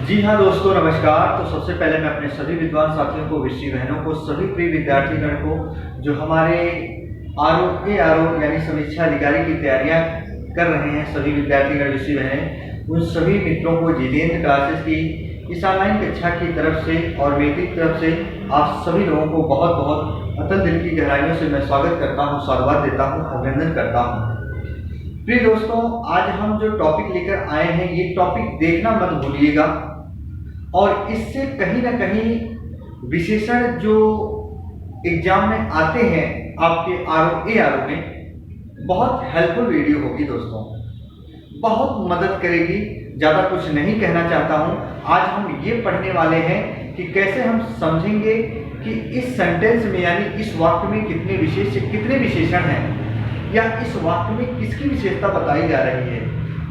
जी हाँ दोस्तों, नमस्कार। तो सबसे पहले मैं अपने सभी विद्वान साथियों को, विषय बहनों को, सभी प्रिय विद्यार्थीगण को जो हमारे आरओ यानी समीक्षा अधिकारी की तैयारियां कर रहे हैं, सभी विद्यार्थीगण विषय बहनें, उन सभी मित्रों को जितेंद्र क्लासेस की इस ऑनलाइन कक्षा की तरफ से और मेरी तरफ से आप सभी लोगों को बहुत बहुत अतल दिल की गहराइयों से मैं स्वागत करता हूँ, साधुवाद देता हूँ, अभिनंदन करता हूँ। प्रिय दोस्तों, आज हम जो टॉपिक लेकर आए हैं, ये टॉपिक देखना मत भूलिएगा और इससे कहीं ना कहीं विशेषण जो एग्जाम में आते हैं आपके आरओ में, बहुत हेल्पफुल वीडियो होगी दोस्तों, बहुत मदद करेगी। ज़्यादा कुछ नहीं कहना चाहता हूँ। आज हम ये पढ़ने वाले हैं कि कैसे हम समझेंगे कि इस सेंटेंस में यानी इस वाक्य में कितने विशेषण हैं, या इस वाक्य में किसकी विशेषता बताई जा रही है,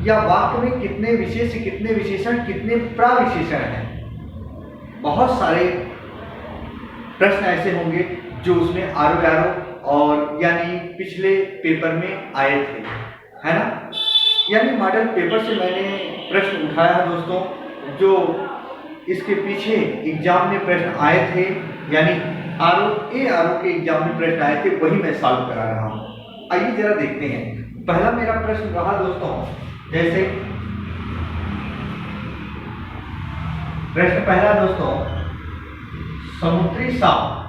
या वाक्य में कितने विशेषण कितने प्राविशेषण हैं। बहुत सारे प्रश्न ऐसे होंगे जो उसमें आरओ और यानी पिछले पेपर में आए थे, है ना। यानी मॉडल पेपर से मैंने प्रश्न उठाया है दोस्तों, जो इसके पीछे एग्जाम में प्रश्न आए थे, यानी आरओ के एग्जाम में प्रश्न आए थे, वही मैं सॉल्व करा रहा हूँ। आइए जरा देखते हैं। पहला मेरा प्रश्न रहा दोस्तों, जैसे प्रश्न पहला दोस्तों, समुद्री सांप,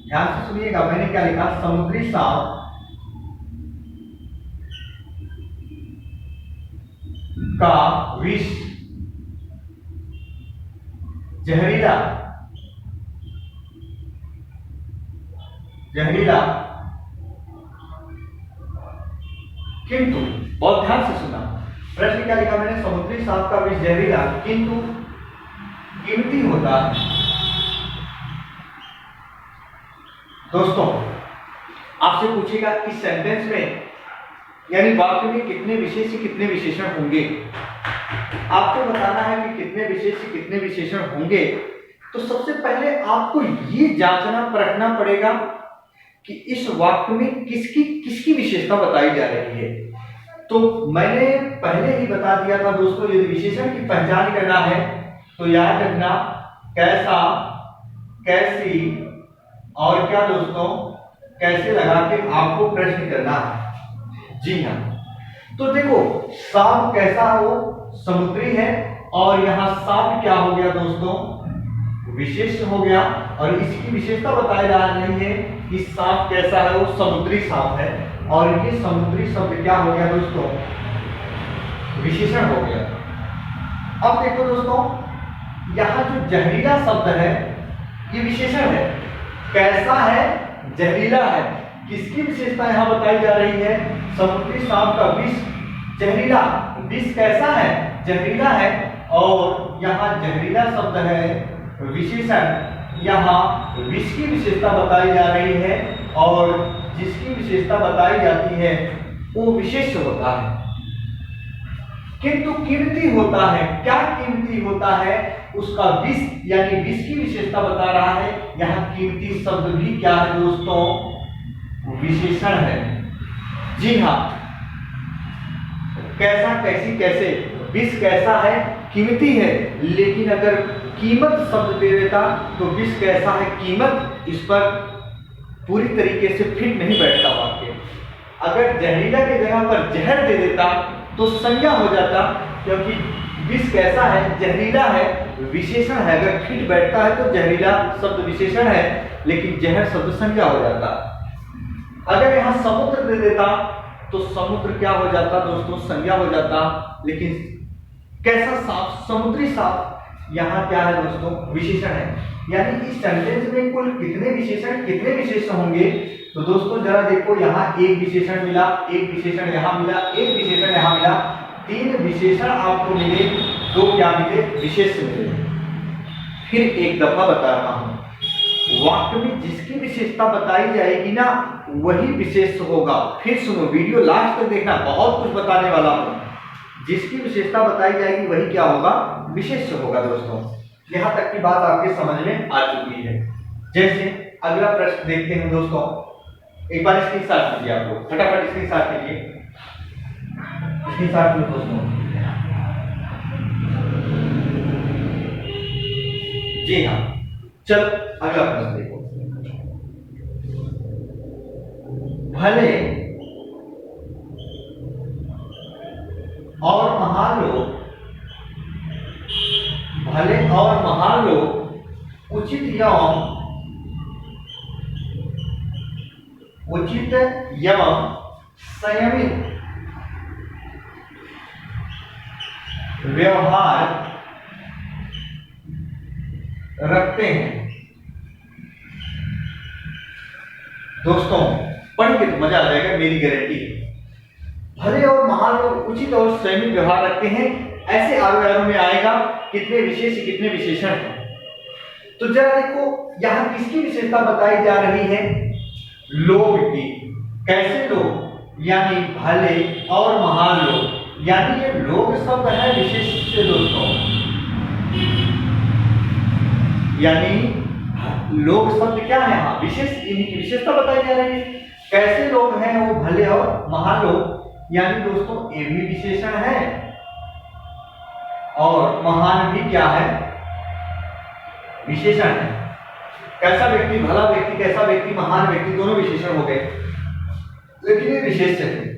ध्यान से सुनिएगा, मैंने क्या लिखा, समुद्री सांप का विष जहरीला किंतु, बहुत ध्यान से सुना, प्रश्न क्या लिखा मैंने, समुद्री सांप का विष जहरीला किंतु कीमती होता है। दोस्तों, आपसे पूछेगा इस सेंटेंस में यानी वाक्य में कितने विशेषण होंगे, आपको बताना है कि कितने विशेषण होंगे। तो सबसे पहले आपको ये जांचना परखना पड़ेगा कि इस वाक्य में किसकी विशेषता बताई जा रही है। तो मैंने पहले ही बता दिया था दोस्तों, यदि विशेषण की पहचान करना है तो याद रखना कैसा, कैसी और क्या दोस्तों, कैसे लगा के आपको प्रश्न करना है। जी हाँ, तो देखो, सांप कैसा हो, समुद्री है, और यहाँ सांप क्या हो गया दोस्तों, विशेष हो गया, और इसकी विशेषता बताई जा रही है कि सांप कैसा है, वो समुद्री सांप है, और ये समुद्री शब्द क्या हो गया दोस्तों, विशेषण हो गया। अब देखो दोस्तों, यहाँ जो जहरीला शब्द है ये विशेषण है, कैसा है, जहरीला है, किसकी विशेषता यहाँ बताई जा रही है, समुद्री सांप का विष जहरीला, विष कैसा है, जहरीला है, और यहाँ जहरीला शब्द है विशेषण, यहाँ विष की विशेषता बताई जा रही है, और जिसकी विशेषता बताई जाती है वो विशेष होता है, किंतु कीमती होता है। क्या कीमती होता है, उसका विष यानी विष की विशेषता बता रहा है। यहाँ कीमती शब्द भी क्या है दोस्तों, विशेषण है। जी हाँ, कैसा, कैसी, कैसे, विष कैसा है, कीमती है, लेकिन अगर कीमत शब्द दे देता तो विष कैसा है, कीमत, इस पर पूरी तरीके से फिट नहीं बैठता वाक्य। अगर जहरीला की जगह पर जहर दे देता तो संज्ञा हो जाता, क्योंकि विष कैसा है, जहरीला है, विशेषण है, अगर फिट बैठता है तो जहरीला शब्द विशेषण है, लेकिन जहर शब्द संज्ञा हो जाता। अगर यहाँ समुद्र दे देता तो समुद्र क्या हो जाता दोस्तों, संज्ञा हो जाता, लेकिन कैसा सांप, समुद्री सांप, यहाँ क्या है दोस्तों, विशेषण है। यानी इस सेंटेंस में कुल कितने विशेषण होंगे, तो दोस्तों जरा देखो, यहाँ एक विशेषण मिला, एक विशेषण यहाँ मिला, एक विशेषण यहाँ मिला, 3 विशेषण आपको मिले, 2 क्या मिले, विशेष मिले। फिर एक दफा बता रहा हूं, वाक्य में जिसकी विशेषता बताई जाएगी ना वही विशेष होगा। फिर सुनो, वीडियो लास्ट तक देखना, बहुत कुछ बताने वाला हूं। जिसकी विशेषता बताई जाएगी वही क्या होगा, विशेष होगा दोस्तों। यहां तक की बात आपके समझ में आ चुकी है। जैसे अगला प्रश्न देखते हैं दोस्तों, एक बार स्क्रीनशॉट कीजिए, आप लोग फटाफट स्क्रीनशॉट कीजिए, स्क्रीनशॉट लो दोस्तों। जी हाँ, चल अगला प्रश्न देखो। भले और महान लोग, भले और महान लोग उचित एवं संयमित व्यवहार रखते हैं। दोस्तों पढ़ के तो मजा आ जाएगा, मेरी गारंटी है। भले और महान लोग उचित और संयमित व्यवहार रखते हैं, ऐसे आरोप में आएगा कितने विशेष कितने विशेषण हैं। तो जरा देखो यहां किसकी विशेषता बताई जा रही है? लोग की। कैसे लोग? यानी भले और महान लोग, यानी ये लोग शब्द है विशेष से दोस्तों, यानी लोग शब्द क्या है? हाँ, विशेष, इनकी विशेषता बताई जा रही है। कैसे लोग हैं? वो भले और महान लोग, यानी दोस्तों ये भी विशेषण है और महान भी क्या है? विशेषण है। कैसा व्यक्ति? भला व्यक्ति, कैसा व्यक्ति? महान व्यक्ति, दोनों विशेषण हो गए, लेकिन ये विशेष है।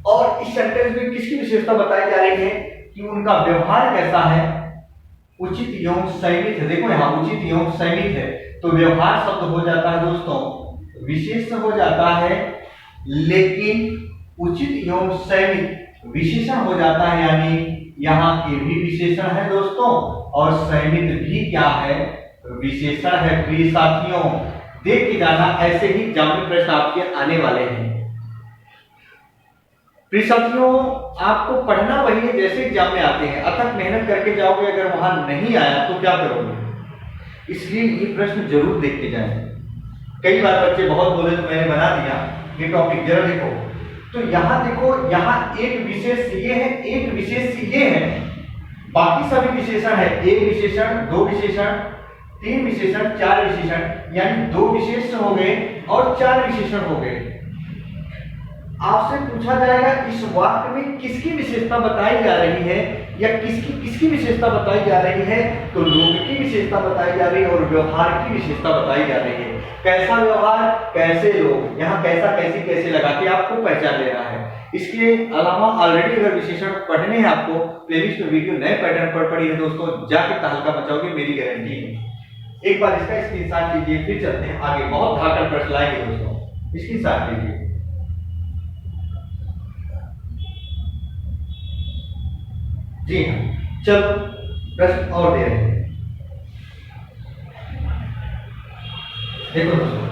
और इस सेंटेंस में किसकी विशेषता बताई जा रही है? कि उनका व्यवहार कैसा है? उचित एवं संयमित है। देखो यहाँ उचित एवं संयमित है, तो व्यवहार शब्द हो जाता है दोस्तों विशेष हो जाता है, लेकिन उचित एवं संयमित विशेषण हो जाता है, यानी यहाँ के भी विशेषण है दोस्तों और संयमित भी क्या है? विशेषण है। प्रिय साथियों देख के जाना, ऐसे ही एग्जाम प्रश्न आपके आने वाले हैं। प्रिय साथियों आपको पढ़ना वही है जैसे एग्जाम में आते हैं, अथक मेहनत करके जाओगे, अगर वहां नहीं आया तो क्या करोगे? इसलिए ये प्रश्न जरूर देख के जाएं। कई बार बच्चे बहुत बोले तो मैंने बना दिया ये टॉपिक, जरा देखो। तो यहाँ देखो, यहाँ एक विशेष ये है, एक विशेष ये है, बाकी सभी विशेषण है। एक विशेषण, दो विशेषण, तीन विशेषण, चार विशेषण, यानी दो विशेषण हो गए और चार विशेषण हो गए। आपसे पूछा जाएगा इस वाक्य में किसकी विशेषता बताई जा रही है या किसकी विशेषता बताई जा रही है? तो लोग की विशेषता बताई जा रही है और व्यवहार की विशेषता बताई जा रही है। कैसा व्यवहार, कैसे लोग, यहाँ कैसा कैसे कैसे लगा के आपको पहचान लेना है। इसके अलावा ऑलरेडी अगर विशेषण पढ़ने हैं आपको, प्लेलिस्ट में वीडियो नए पैटर्न पर पड़ी है दोस्तों, जाके तहलका मचाओगे, मेरी गारंटी है। एक बार इसका स्क्रीनशॉट लीजिए, फिर चलते हैं आगे। बहुत धाकड़ प्रश्न लाएंगे दोस्तों, स्क्रीनशॉट लीजिए। जी हाँ, चलो प्रश्न और दे रहे हैं। देखो दोस्तों,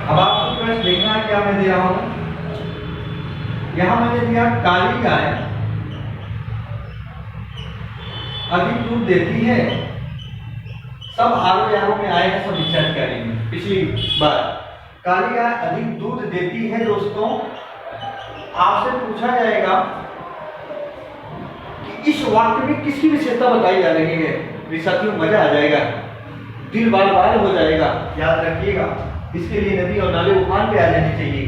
अब आपको प्रश्न देखना है क्या मैं दे रहा हूं। यहां मैंने दिया काली गाय अधिक दूध देती है। सब आरोप में आए हैं, सब विचार करेंगे। पिछली बार काली गाय अधिक दूध देती है दोस्तों, आपसे पूछा जाएगा कि इस वाक्य में किसकी विशेषता बताई जा रही है। साथियों मजा आ जाएगा, दिल बार बार हो जाएगा, याद रखिएगा। इसके लिए नदी और नाले उफान पे आ जाने चाहिए।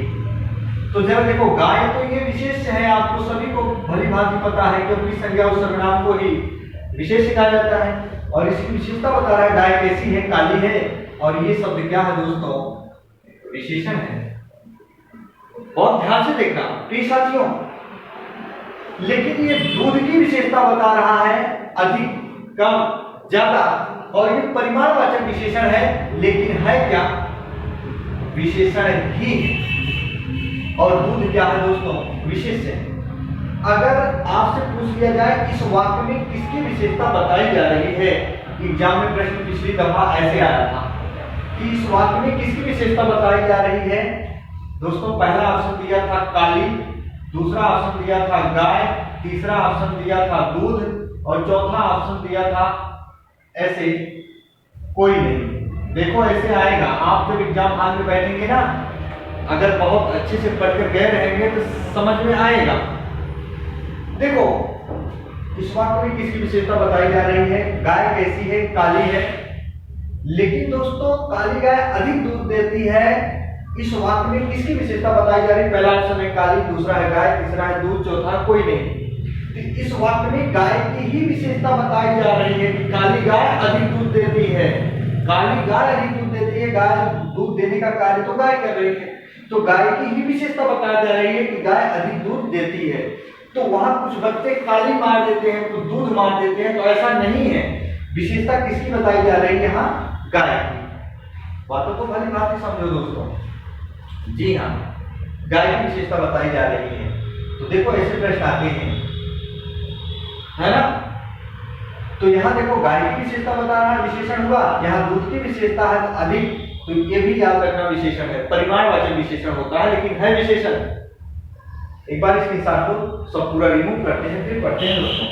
तो जरा देखो, गाय तो ये विशेष है, आपको सभी को भली भांति पता है, क्योंकि संज्ञा और सर्वनाम को ही विशेष कहा जाता है। और इसकी विशेषता बता रहा है, गाय कैसी है? काली है। और ये शब्द क्या है दोस्तों? विशेषण है। बहुत ध्यान से देखना प्रिय साथियों। लेकिन ये दूध की विशेषता बता रहा है, अधिक, कम, ज्यादा, और ये परिमाणवाचक विशेषण है, लेकिन है क्या? विशेषण ही। और दूध क्या है दोस्तों? विशेष है। अगर आपसे पूछ लिया जाए इस वाक्य में किसकी विशेषता बताई जा रही है, एग्जाम में प्रश्न पिछली दफा ऐसे आया था कि इस वाक्य में किसकी विशेषता बताई जा रही है दोस्तों। पहला ऑप्शन दिया था काली, दूसरा ऑप्शन दिया था गाय, तीसरा ऑप्शन दिया था दूध और चौथा ऑप्शन दिया था ऐसे कोई नहीं। देखो ऐसे आएगा, आप जब एग्जाम हॉल में बैठेंगे ना, अगर बहुत अच्छे से पढ़कर गए रहेंगे तो समझ में आएगा। देखो इस वाक्य में किसकी विशेषता बताई जा रही है? गाय कैसी है? काली है। लेकिन दोस्तों काली गाय अधिक दूध देती है, इस वाक्य में किसकी विशेषता बताई जा रही है? पहला ऑप्शन है काली, दूसरा है गाय, तीसरा है दूध, चौथा कोई नहीं। तो इस वाक्य में गाय की ही विशेषता बताई जा रही है कि काली गाय अधिक दूध देती है। काली गाय अधिक दूध देती है, गाय दूध देने का कार्य तो गाय कर रही है, तो गाय की ही विशेषता बताई जा रही है कि गाय अधिक दूध देती है। तो वहां कुछ बच्चे काली मार देते हैं, कुछ दूध मार देते हैं, तो ऐसा नहीं है। विशेषता किसकी बताई जा रही है? यहाँ गाय की। बातों को भली भांति समझो दोस्तों। जी हाँ, गाय की विशेषता बताई जा रही है। तो देखो ऐसे प्रश्न आते हैं, है ना। तो यहाँ देखो गाय की विशेषता बता रहा है, विशेषण हुआ। यहाँ दूध की विशेषता है अधिक, तो ये भी याद रखना विशेषण है, परिमाणवाचक विशेषण होता है लेकिन है विशेषण। एक बार इस निशान को सब पूरा रिमूव करते हैं, फिर पढ़ते हैं दोस्तों।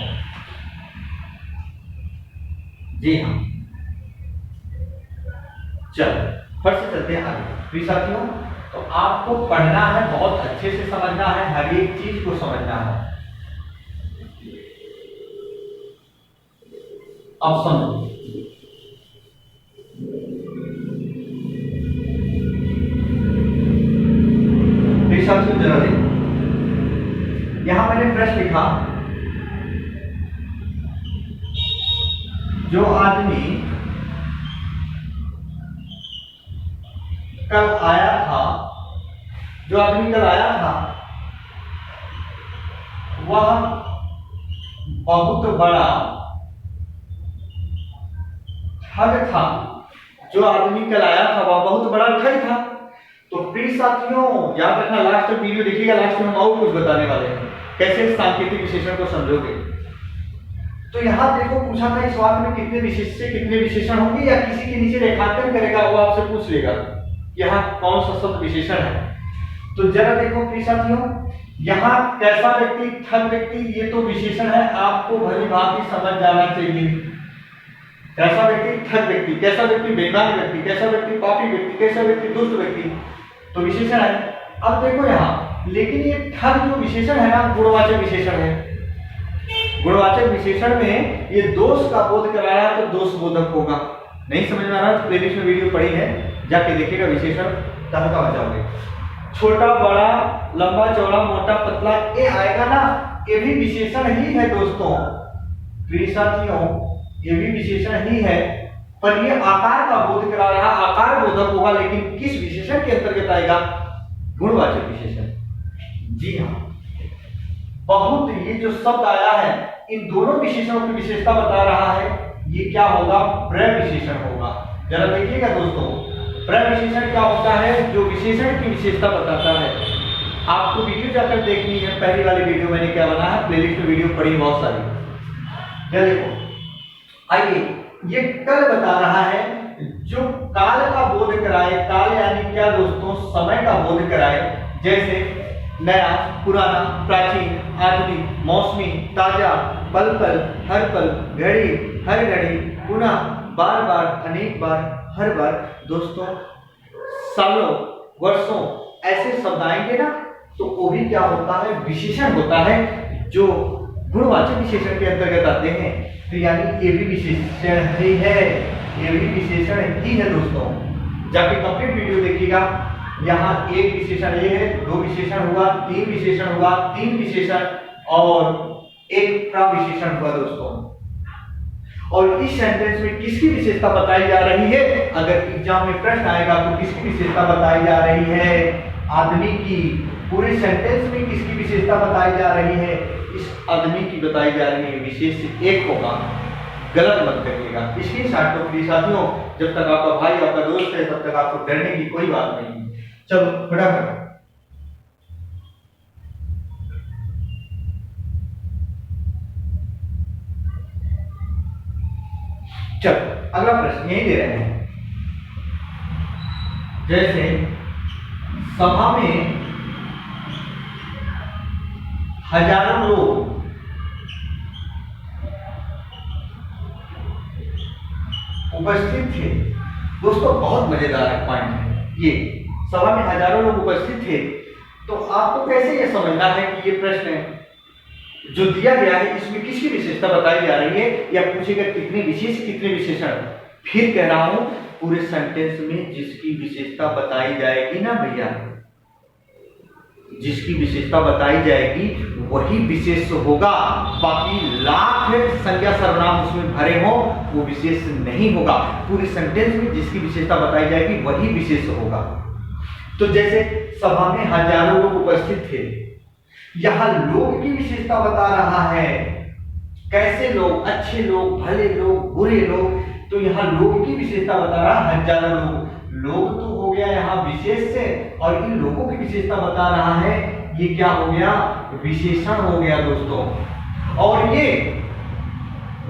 जी हाँ, चलो फट से चलते हैं आगे। प्रिय साथियों, तो आपको पढ़ना है, बहुत अच्छे से समझना है, हर एक चीज को समझना है। अब समझो, प्रिय साथियों जरा देखो, यहां मैंने प्रश्न लिखा, जो आदमी कल आया था, जो आदमी कल आया था वह बहुत बड़ा ठग था। जो आदमी कल आया था वह बहुत बड़ा ठग था। तो प्रिय साथियों याद रखना, लास्ट तक वीडियो देखिएगा, लास्ट में हम और कुछ बताने वाले हैं कैसे सांकेतिक विशेषण को समझोगे। तो यहाँ देखो पूछा था इस वाक्य में कितने विशेष से कितने विशेषण होंगे, या किसी के नीचे रेखांकन करेगा वो आपसे पूछ लेगा यहाँ कौन सा शब्द विशेषण है। तो जरा देखो प्रिय साथियों, यहाँ कैसा व्यक्ति, ठग व्यक्ति, ये तो विशेषण है, आपको भली भांति समझ जाना चाहिए। कैसा व्यक्ति, ठग व्यक्ति, कैसा व्यक्ति, बेईमान व्यक्ति, कैसा व्यक्ति, पापी व्यक्ति, कैसा व्यक्ति, दुष्ट व्यक्ति, तो विशेषण है। अब देखो यहाँ, लेकिन ये ठग जो विशेषण है ना, गुणवाचक विशेषण है। गुणवाचक विशेषण में ये दोष का बोध करा रहा है तो दोष बोधक होगा। नहीं समझ में आ रहा तो प्लेलिस्ट में वीडियो पड़ी है, जाके देखिएगा, विशेषण तहका बचाओगे। छोटा बड़ा, लंबा चौड़ा, मोटा पतला, ये आएगा ना, ये भी विशेषण ही है दोस्तों। प्रिय साथियों ये भी विशेषण ही है, पर ये आकार का बोध करा रहा, आकार बोधक होगा, लेकिन किस विशेषण के अंतर्गत आएगा? गुणवाचक विशेषण। जी हाँ, बहुत ये जो शब्द आया है इन दोनों विशेषणों की विशेषता बता रहा है, ये क्या होगा? प्रय विशेषण होगा। जरा देखिएगा दोस्तों, प्रय विशेषण क्या होता है? जो विशेषण की विशेषता बताता है। आपको वीडियो जाकर देखनी है, पहली वाली वीडियो मैंने क्या बना है, प्लेलिस्ट में वीडियो पड़ी बहुत सारी। क्या देखो, आइए, ये कल बता रहा है जो काल का बोध कराए। काल यानी क्या दोस्तों? समय का बोध कराए। जैसे नया, पुराना, प्राचीन, आधुनिक, मौसमी, ताजा, पल पल, हर पल, घड़ी, हर घड़ी, पुनः, बार बार, अनेक बार, हर बार। दोस्तों सालों, वर्षों, ऐसे शब्द आएंगे ना, तो वो भी क्या होता है? विशेषण होता है, जो गुणवाचक विशेषण के अंतर्गत आते हैं। तो यानी ये भी विशेषण ही है, ये भी विशेषण ही है दोस्तों। जाके कंप्लीट वीडियो देखिएगा। यहाँ एक विशेषण ये है, दो विशेषण हुआ, तीन विशेषण हुआ, तीन विशेषण और एक प्रविशेषण हुआ दोस्तों। और इस सेंटेंस में किसकी विशेषता बताई जा रही है? अगर एग्जाम में प्रश्न आएगा तो किसकी विशेषता बताई जा रही है? आदमी की। पूरे सेंटेंस में किसकी विशेषता बताई जा रही है? इस आदमी की बताई जा रही है। विशेष एक होगा, गलत मत करिएगा। इसके साथ तो प्रिय साथियों, जब तक आपका भाई आपका दोस्त है तब तक आपको डरने की कोई बात नहीं। चलो फटाफट, चलो अगला प्रश्न यही दे रहे हैं। जैसे सभा में हजारों लोग उपस्थित थे। दोस्तों बहुत मजेदार पॉइंट है ये। सभा में हजारों लोग उपस्थित थे, तो आपको कैसे ये समझना है कि ये प्रश्न जो दिया गया है इसमें किसकी विशेषता बताई जा रही है, या पूछेगा कितने विशेष कितने विशेषण। फिर कह रहा हूं, पूरे सेंटेंस में जिसकी विशेषता बताई जाएगी ना भैया, जिसकी विशेषता बताई जाएगी वही विशेष होगा, बाकी लाख संज्ञा सर्वनाम उसमें भरे हो वो विशेष नहीं होगा। पूरे सेंटेंस में जिसकी विशेषता बताई जाएगी वही विशेष होगा। तो जैसे सभा में हजारों लोग उपस्थित थे, यहां लोग की विशेषता बता रहा है, कैसे लोग, अच्छे लोग, भले लोग, बुरे लोग, तो यहाँ लोग की विशेषता बता रहा हजारों लोग। लोग तो हो गया यहाँ विशेष से, और इन लोगों की विशेषता बता रहा है, ये क्या हो गया, विशेषण हो गया दोस्तों। और ये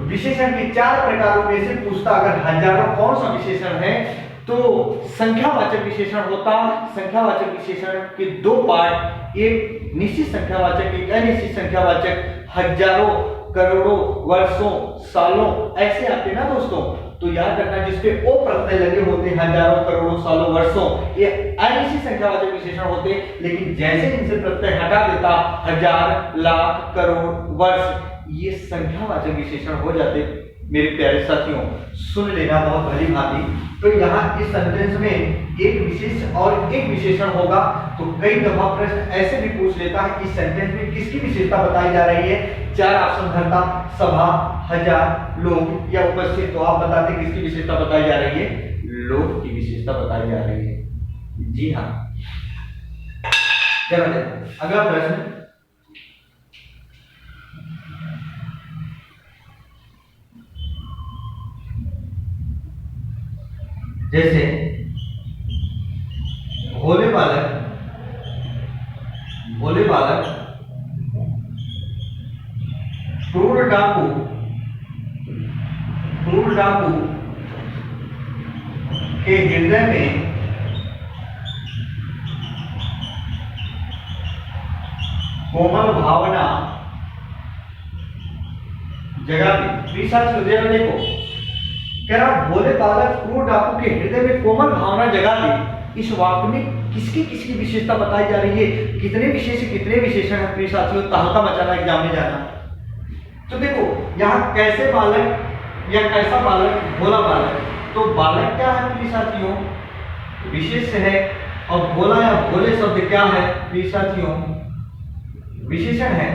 विशेषण के 4 प्रकारों में से पूछता अगर हजारों कौन सा विशेषण है तो संख्यावाचक विशेषण होता। संख्यावाचक विशेषण के 2 पार्ट, एक निश्चित संख्यावाचक, एक अनिश्चित संख्यावाचक। हजारों, करोड़ों, वर्षों, सालों ऐसे आते ना दोस्तों, तो याद रखना जिसपे ओ प्रत्यय लगे होते हैं, हजारों, करोड़ों, सालों, वर्षों, ये अनिश्चित संख्यावाचक विशेषण होते। लेकिन जैसे इनसे प्रत्यय हटा देता, हजार, लाख, करोड़, वर्ष, ये संख्यावाचक विशेषण हो जाते। मेरे प्यारे साथियों सुन लेना बहुत भली भांति। तो यहाँ इस सेंटेंस में एक विशेष और एक विशेषण होगा। तो कई दफा प्रश्न ऐसे भी पूछ लेता है कि सेंटेंस में किसकी विशेषता बताई जा रही है। 4 ऑप्शन धरता, सभा, हजार, लोग या उपस्थित। तो आप बताते किसकी विशेषता बताई जा रही है, लोग की विशेषता बताई जा रही है। जी हाँ, चलो अगला प्रश्न। जैसे भोले बालक, भोले बालक, क्रूर डाकू, क्रूर डाकू के हृदय में कोमल भावना जगा दी। देखो कह रहा भोले बालक क्रूर डाकू के हृदय में कोमल भावना जगा दी। इस वाक्य में किसकी किसकी विशेषता बताई जा रही है, कितने विशेष कितने विशेषण है प्रिय साथियों, तहलका मचाना एग्जाम में जाना। तो देखो यहाँ कैसे बालक या कैसा बालक, भोला बालक। तो बालक क्या है प्रिय साथियों, विशेष है, और भोला या भोले शब्द क्या है प्रिय साथियों, विशेषण है।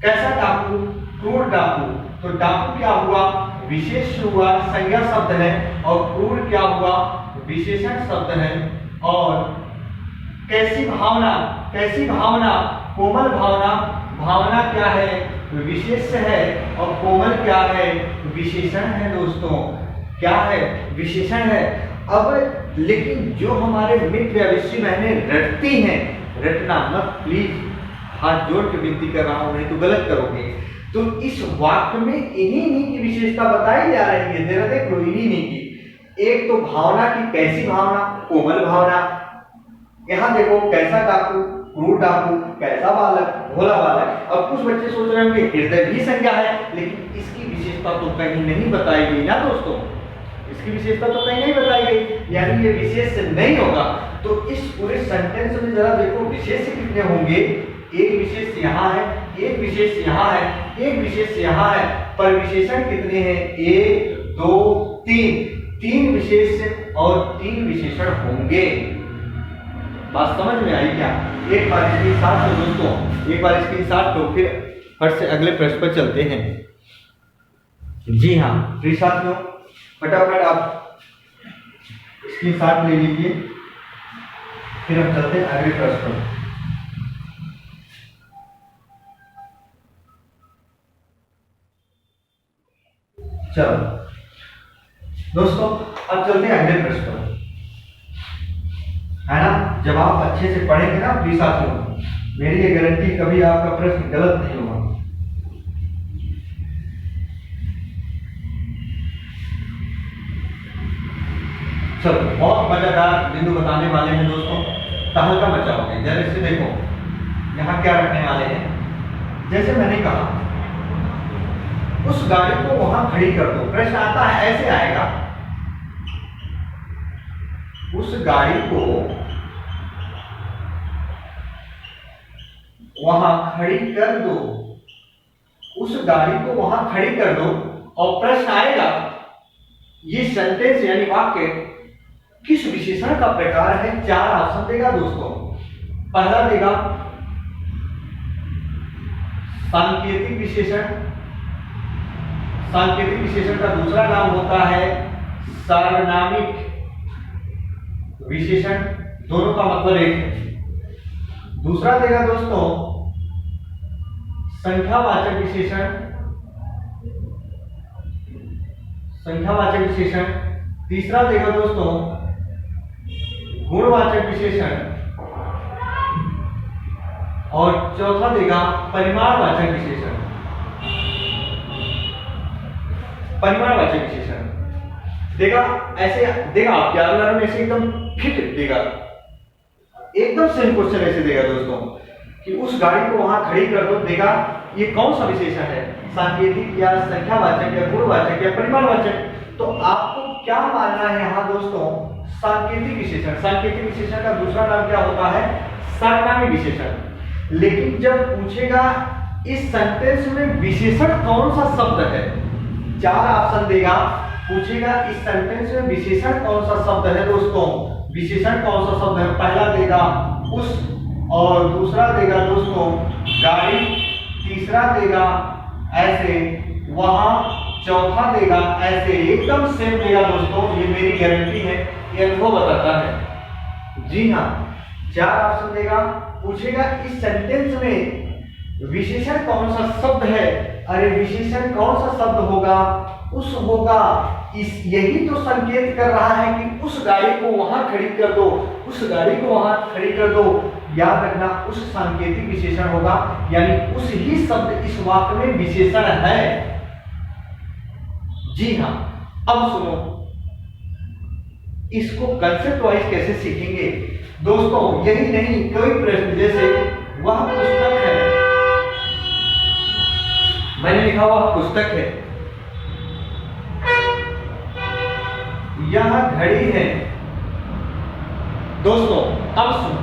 कैसा डाकू, क्रूर डाकू। तो डाकू क्या हुआ, विशेष हुआ, संज्ञा शब्द है, और क्रूर क्या हुआ, विशेषण शब्द है। और कैसी भावना, कैसी भावना, कोमल भावना। भावना क्या है, विशेष है, और कोमल क्या है, विशेषण है दोस्तों। क्या है, विशेषण है। अब लेकिन जो हमारे मित्र या विश्वी बहनें रटती हैं, रटना मत प्लीज, हाथ जोड़ के विनती कर रहा हूं, नहीं तो गलत करोगे। तो इस वाक्य में इन्हीं की विशेषता बताई जा रही है। जरा देख लो, इन्हीं की। एक तो भावना की, कैसी भावना, कोमल भावना। यहाँ देखो कैसा डाकू, क्रूर डाकू, कैसा बालक, भोला बालक। अब कुछ बच्चे सोच रहे होंगे हृदय भी संज्ञा है, लेकिन इसकी विशेषता तो कहीं नहीं बताई गई ना दोस्तों, इसकी विशेषता तो कहीं नहीं बताई गई, यानी ये विशेष नहीं होगा। तो इस पूरे सेंटेंस में जरा देखो विशेष कितने होंगे। एक विशेष यहाँ है, एक विशेष यहाँ है, एक विशेष यहाँ है, पर विशेषण कितने हैं, 1 2 3, 3 विशेष और 3 विशेषण होंगे। बात समझ में आई क्या? एक बार इसकी साथ लो दोस्तों, एक बार इसकी साथ लो, फिर फट से अगले प्रश्न पर चलते हैं। जी हाँ प्रिय साथियों, फटाफट आप इसकी साथ ले लीजिए, फिर हम चलते हैं अगले प्रश्न पर। चलो दोस्तों, अब चलते हैं अगले प्रश्न पर, है ना। जब आप अच्छे से पढ़ेंगे ना प्लीज साथियों, मेरी ये गारंटी, कभी आपका प्रश्न गलत नहीं होगा। चलो, बहुत मजेदार बिंदु बताने वाले हैं दोस्तों, तहलका मचाओगे। जरा से देखो यहाँ क्या रखने वाले हैं। जैसे मैंने कहा उस गाड़ी को वहां खड़ी कर दो। प्रश्न आता है, ऐसे आएगा, उस गाड़ी को वहां खड़ी कर दो, उस गाड़ी को वहां खड़ी कर दो। और प्रश्न आएगा, ये सेंटेंस यानी वाक्य किस विशेषण का प्रकार है। 4 ऑप्शन देगा दोस्तों। पहला देगा सांकेतिक विशेषण, सांकेतिक विशेषण का दूसरा नाम होता है सार्वनामिक विशेषण। दोनों का मतलब एक है। दूसरा देगा दोस्तों संख्यावाचक विशेषण, संख्यावाचक विशेषण। तीसरा देगा दोस्तों गुणवाचक विशेषण और चौथा देगा परिमाणवाचक विशेषण, परिमाणवाचक विशेषण देगा। ऐसे देगा आपके आंसर में से एकदम फिट देगा, एकदम सेम क्वेश्चन ऐसे देगा दोस्तों कि उस गाड़ी को वहां खड़ी कर दो, देगा ये कौन सा विशेषण है, सांकेतिक या संख्यावाचक या गुणवाचक या परिमाणवाचक। तो आपको क्या मानना है यहाँ दोस्तों, सांकेतिक विशेषण। सांकेतिक विशेषण का दूसरा नाम क्या होता है, सार्वनामिक विशेषण। लेकिन जब पूछेगा इस सेंटेंस में विशेषण कौन सा शब्द है, 4 ऑप्शन देगा, पूछेगा इस सेंटेंस में विशेषण कौन सा शब्द है दोस्तों, विशेषण कौन सा शब्द है। पहला देगा उस, और दूसरा देगा दोस्तों गाड़ी, तीसरा देगा ऐसे, वहां चौथा देगा ऐसे, एकदम सेम देगा दोस्तों। ये मेरी गारंटी है, ये अनुभव बताता है। जी हाँ, 4 ऑप्शन देगा, पूछेगा इस सेंटेंस में विशेषण कौन सा शब्द है। अरे विशेषण कौन सा शब्द होगा, उस होगा, इस यही तो संकेत कर रहा है कि उस गाड़ी को वहां खड़ी कर दो, उस गाड़ी को वहां खड़ी कर दो। याद रखना, उस सांकेतिक विशेषण होगा, यानी उस ही शब्द इस वाक्य में विशेषण है। जी हाँ, अब सुनो, इसको कंसेप्ट वाइज कैसे सीखेंगे दोस्तों। यही नहीं, कोई प्रश्न जैसे वह पुस्तक है, मैंने लिखा वह पुस्तक है, यह घड़ी है। दोस्तों अब सुनो,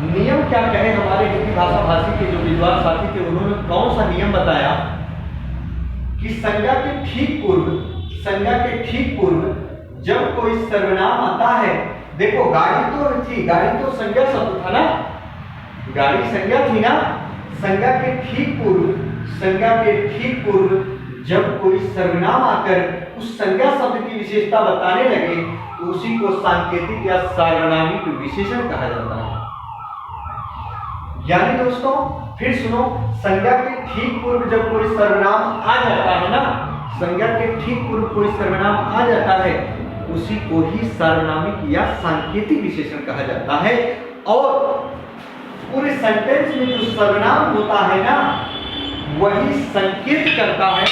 नियम क्या कहे हमारे हिंदी भाषा भाषी के जो विद्वान साथी थे, उन्होंने कौन सा नियम बताया कि संज्ञा के ठीक पूर्व, संज्ञा के ठीक पूर्व जब कोई सर्वनाम आता है, देखो गाड़ी तो थी, गाड़ी तो संज्ञा शब्द था ना, गाड़ी संज्ञा थी ना, संज्ञा के ठीक पूर्व, संज्ञा के ठीक पूर्व जब कोई सर्वनाम आकर उस संज्ञा शब्द की विशेषता बताने लगे तो उसी को सांकेतिक या सार्वनामिक विशेषण कहा जाता है। यानी दोस्तों फिर सुनो, संज्ञा के ठीक पूर्व जब कोई सर्वनाम आ जाता है ना, संज्ञा के ठीक पूर्व कोई सर्वनाम आ जाता है, उसी को ही सार्वनामिक या सांकेतिक विशेषण कहा जाता है। और पूरे सेंटेंस में जो सर्वनाम होता है ना, वही संकेत करता है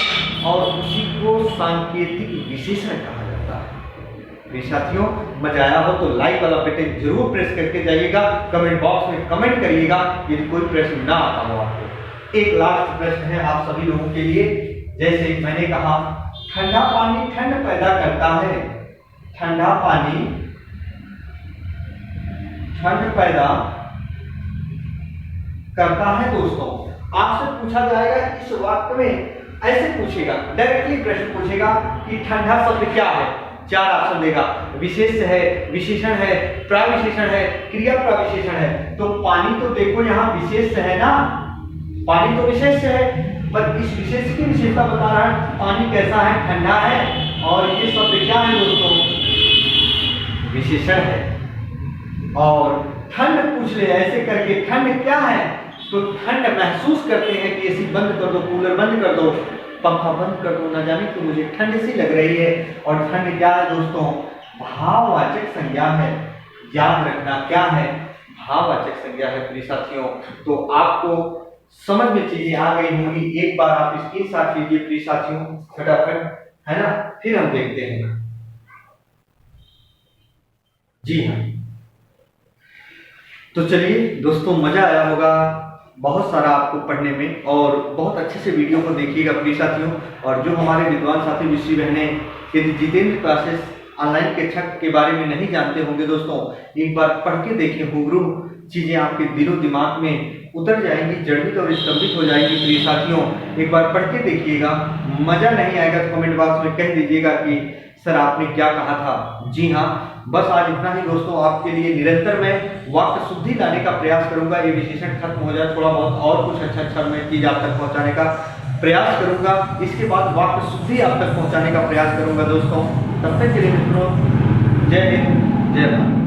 और उसी को सांकेतिक विशेषण कहा जाता है। मेरे साथियों, मजा आया हो तो लाइक वाला बटन जरूर प्रेस करके जाइएगा, कमेंट बॉक्स में कमेंट करिएगा यदि कोई प्रश्न ना आता हो आपको। एक लास्ट प्रश्न है आप सभी लोगों के लिए। जैसे मैंने कहा, ठंडा पानी ठंड पैदा करता है, ठंडा पानी ठंड पैदा करता है। दोस्तों आपसे पूछा जाएगा इस वाक्य में, ऐसे पूछेगा, डायरेक्टली प्रश्न पूछेगा कि ठंडा शब्द क्या है। 4 ऑप्शन देगा, विशेष है, विशेषण है, प्रविशेषण है, क्रिया प्रविशेषण है। तो पानी तो देखो यहाँ विशेष है ना, पानी तो विशेष है, पर इस विशेष की विशेषता बता रहा है, पानी कैसा है, ठंडा है। और ये शब्द क्या है दोस्तों, विशेषण है। और ठंड पूछ ले ऐसे करके, ठंड क्या है, तो ठंड महसूस करते हैं कि एसी बंद कर दो, कूलर बंद कर दो, पंखा बंद कर दो, ना जाने तो मुझे ठंड सी लग रही है। और ठंड क्या है दोस्तों, भाववाचक संज्ञा है। याद रखना क्या है, भाववाचक संज्ञा है प्रिय साथियों। तो आपको समझ में चीजें आ गई होंगी, एक बार आप स्क्रीनशॉट लीजिए प्रिय साथियों फटाफट, है ना, फिर हम देखते हैं। जी हाँ, तो चलिए दोस्तों, मजा आया होगा बहुत सारा आपको पढ़ने में, और बहुत अच्छे से वीडियो को देखिएगा प्रिय साथियों। और जो हमारे विद्वान साथी विषय बहनें यदि जितेंद्र क्लासेस ऑनलाइन कक्षा के बारे में नहीं जानते होंगे दोस्तों, एक बार पढ़ के देखिए, हुबरू चीज़ें आपके दिलो दिमाग में उतर जाएंगी, जड़ित और स्तंभित हो जाएंगी। तो ये साथियों एक बार पढ़ के देखिएगा, मज़ा नहीं आएगा तो कमेंट बॉक्स में कह दीजिएगा कि सर आपने क्या कहा था। जी हाँ, बस आज इतना ही दोस्तों। आपके लिए निरंतर मैं वाक्य शुद्धि लाने का प्रयास करूंगा। ये विशेषण खत्म हो जाए, थोड़ा बहुत और कुछ अच्छा मैं चीज़ आप तक पहुँचाने का प्रयास करूंगा। इसके बाद वाक्य शुद्धि आप तक पहुँचाने का प्रयास करूंगा दोस्तों। तब तक के लिए मित्रों, जय हिंद, जय भारत।